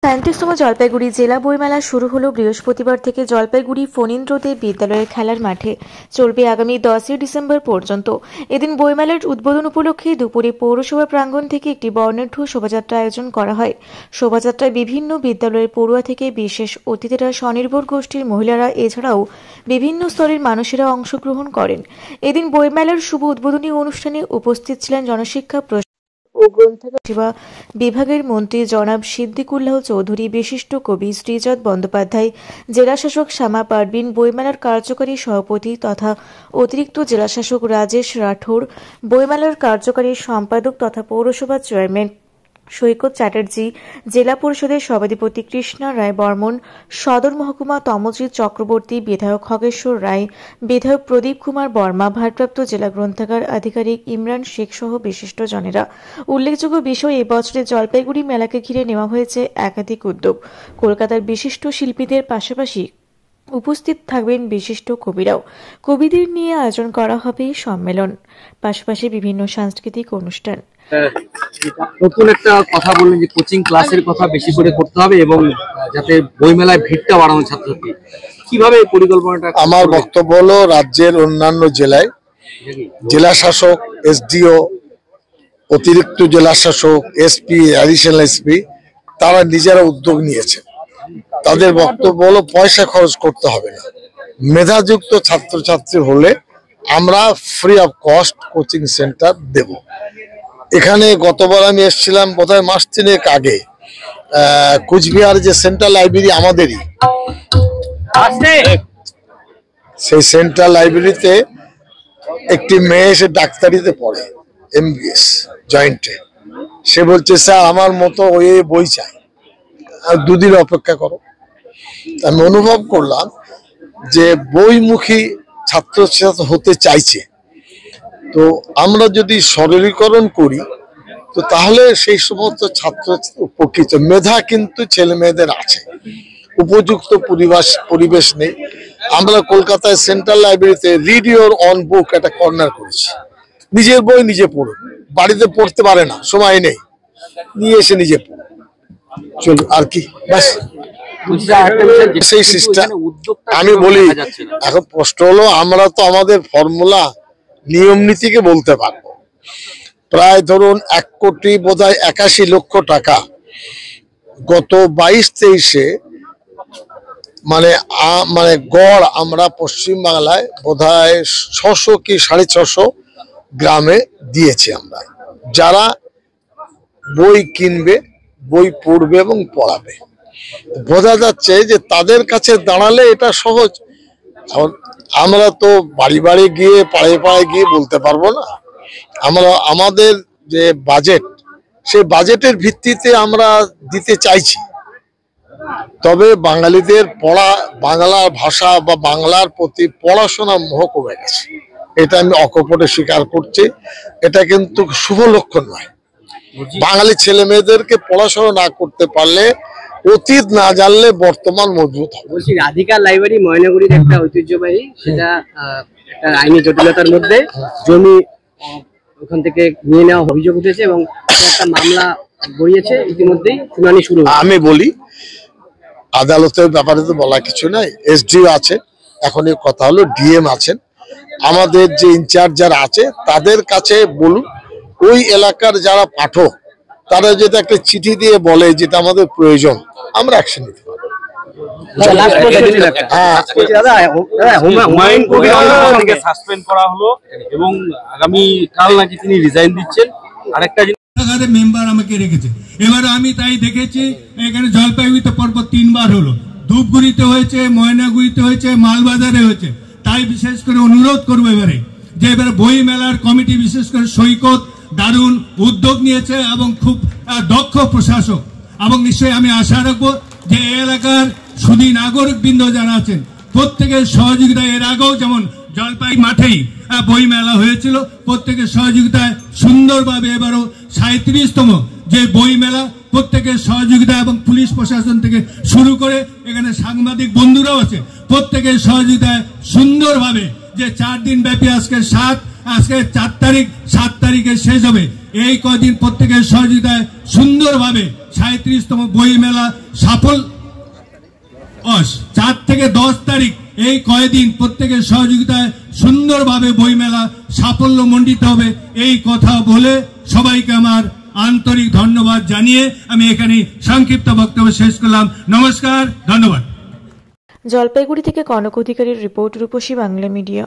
সায়েন্টিস্টতম জলপাইগুড়ি জেলা বইমেলা শুরু হলো বৃহস্পতিবার থেকে জলপাইগুড়ি ফণীন্দ্রদে বিদ্যালয়ের খেলার মাঠে। চলবে আগামী 10ই ডিসেম্বর পর্যন্ত। এদিন বইমেলার উদ্বোধন উপলক্ষে দুপুরে পৌরসভা প্রাঙ্গণ থেকে একটি বর্ণাঢ্য শোভাযাত্রা আয়োজন করা হয়। শোভাযাত্রায় বিভিন্ন বিদ্যালয়ের পড়ুয়া থেকে বিশেষ অতিথিরা, স্বনির্ভর গোষ্ঠীর মহিলারা এছাড়াও বিভিন্ন স্তরের মানুষেরা অংশগ্রহণ করেন। এদিন বইমেলার শুভ উদ্বোধনী অনুষ্ঠানে উপস্থিত ছিলেন জনশিক্ষা ও গ্রন্থাগার সেবা বিভাগের মন্ত্রী জনাব সিদ্দিকুল্লাহ চৌধুরী, বিশিষ্ট কবি শ্রীজাত বন্দ্যোপাধ্যায়, জেলাশাসক শ্যামা পারভিন, বইমেলার কার্যকারী সভাপতি তথা অতিরিক্ত জেলাশাসক রাজেশ রাঠোর, বইমেলার কার্যকারী সম্পাদক তথা পৌরসভার চেয়ারম্যান সৈকত চ্যাটার্জি, জেলা পরিষদের সভাধিপতি কৃষ্ণা রায় বর্মন, সদর মহকুমা তমজিৎ চক্রবর্তী, বিধায়ক খগেশ্বর রায়, বিধায়ক প্রদীপ কুমার বর্মা, ভারপ্রাপ্ত জেলা গ্রন্থাগার আধিকারিক ইমরান শেখ সহ বিশিষ্টজনেরা। উল্লেখযোগ্য বিষয়, এবছরের জলপাইগুড়ি মেলাকে ঘিরে নেওয়া হয়েছে একাধিক উদ্যোগ। কলকাতার বিশিষ্ট শিল্পীদের পাশাপাশি উপস্থিত থাকবেন বিশিষ্ট কবিরাও। কবিদের নিয়ে আয়োজন করা হবে সম্মেলন, পাশাপাশি বিভিন্ন সাংস্কৃতিক অনুষ্ঠান। নতুন একটা কথা বললেন যে কোচিং ক্লাসের কথা বেশি করে করতে হবে এবং যাতে বইমেলায় ভিড়টা বাড়ানো, ছাত্রছাত্রী কিভাবে পরিকল্পনাটা? আমার বক্তব্য হলো, রাজ্যের অন্যান্য জেলায় জেলা শাসক, এসডিও, অতিরিক্ত জেলা শাসক, এসপি, অ্যাডিশনাল এসপি তারা নিজেরা উদ্যোগ নিয়েছে। তাদের বক্তব্য হলো পয়সা খরচ করতে হবে না, মেধাযুক্ত ছাত্রছাত্রী হলে আমরা free of cost coaching centre দেব। এখানে গতবার আমি এসেছিলাম বোধহয় মাস 3 আগে, কুচবিহার যে সেন্ট্রাল লাইব্রেরি আমাদেরই, সেই সেন্ট্রাল লাইব্রেরিতে একটি মেয়ে এসে ডাক্তারিতে পড়ে, MBS জয়েন্টে। সে বলছে, স্যার আমার মতো ওই বই চাই, আর 2 দিন অপেক্ষা করো। আমি অনুভব করলাম যে বইমুখী ছাত্রছাত্রী হতে চাইছে। তো আমরা যদি সরলীকরণ করি তো তাহলে সেই সমস্ত ছাত্র উপকৃত। মেধা কিন্তু ছেলে মেয়েদের আছে, উপযুক্ত পরিবেশ নেই। আমরা কলকাতায় সেন্ট্রাল লাইব্রেরিতে রিড ইউর অন বুক একটা কর্নার করেছি। নিজের বই নিজে পড়ো, বাড়িতে পড়তে পারে না, সময় নেই, নিয়ে এসে নিজে পড়ো, চলো আর কি, ব্যাস সেই সিস্টেম। আমি বলি, এখন প্রশ্ন হলো, আমরা তো আমাদের ফর্মুলা নিয়ম নীতিকে বলতে পারবো। প্রায় ধরুন 1 কোটি বোধহয় 81 লক্ষ টাকা গত 22-23-এ মানে গড় আমরা পশ্চিমবাংলায় বোধহয় 600 কি 650 গ্রামে দিয়েছি আমরা, যারা বই কিনবে, বই পড়বে এবং পড়াবে। বোঝা যাচ্ছে যে তাদের কাছে দাঁড়ালে এটা সহজ। আমরা তো বাড়ি বাড়ি গিয়ে, পাড়ে পাড়ে গিয়ে বলতে পারবো না। আমরা আমাদের যে বাজেট, সেই বাজেটের ভিত্তিতে আমরা দিতে চাইছি। তবে বাঙালিদের বাংলা ভাষা বা বাংলার প্রতি পড়াশোনা মোহ কমে গেছে, এটা আমি অকপটে স্বীকার করছি। এটা কিন্তু শুভ লক্ষণ নয়। বাঙালি ছেলে মেয়েদেরকে পড়াশোনা না করতে পারলে, অতীত না জানলে বর্তমান মজবুত হবে। বলছি, রাধিকা লাইব্রেরি ময়নাগুড়ির একটা ঐতিহ্যবাহী, সেটা একটা আইনি জটিলতার মধ্যে জমি ওখান থেকে নিয়ে নেওয়া অভিযোগ উঠেছে এবং একটা মামলা গড়িয়েছে, ইতিমধ্যেই শুনানি শুরু। আমি বলি, আদালতের ব্যাপারে তো বলা কিছু নাই, SDO আছে, এখন এই কথা হলো DM আছেন, আমাদের যে ইনচার্জ যারা আছে তাদের কাছে বলুন। ওই এলাকার যারা পাঠক তারা যদি একটা চিঠি দিয়ে বলে যেটা আমাদের প্রয়োজন, আমরা অ্যাকশন নিতে পারবো। সাসপেন্ড করা হলো এবং আগামী কাল নাকি তিনি রিজাইন দিচ্ছেন। আরেকটা মেম্বার আমাকে রেখেছে। এবারে আমি তাই দেখেছি, এখানে জলপাইগুড়িতে পরপর 3 বার হলো, ধূপগুড়িতে হয়েছে, ময়নাগুড়িতে হয়েছে, মালবাজারে হয়েছে। তাই বিশেষ করে অনুরোধ করবো এবারে যে এবারে বই মেলার কমিটি, বিশেষ করে সৈকত দারুণ উদ্যোগ নিয়েছে এবং খুব দক্ষ প্রশাসক, এবং নিশ্চয়ই আমি আশা রাখবো যে এই এলাকার সুধী নাগরিক বৃন্দ যারা আছেন প্রত্যেকের সহযোগিতা, এর আগেও যেমন জলপাই মাঠেই বই মেলা হয়েছিল, প্রত্যেকের সহযোগিতায় সুন্দরভাবে এবারও 37তম যে বই মেলা, প্রত্যেকের সহযোগিতা এবং পুলিশ প্রশাসন থেকে শুরু করে এখানে সাংবাদিক বন্ধুরাও আছে, প্রত্যেকের সহযোগিতায় সুন্দরভাবে যে 4 দিন ব্যাপী, আজকে 4 তারিখ, 7 তারিখে শেষ হবে। এই কদিন প্রত্যেকের সহযোগিতায় সুন্দরভাবে 37তম বই মেলা সাফল্য 4 থেকে 10 তারিখ এই কয়েকদিন প্রত্যেকের সহযোগিতায় সুন্দরভাবে বইমেলা সাফল্য মণ্ডিত হবে এই কথা বলে সবাইকে আমার আন্তরিক ধন্যবাদ জানিয়ে আমি এখানে সংক্ষিপ্ত বক্তব্য শেষ করলাম। নমস্কার, ধন্যবাদ। জলপাইগুড়ি থেকে কনক অধিকারীর রিপোর্ট, রূপসী বাংলা মিডিয়া।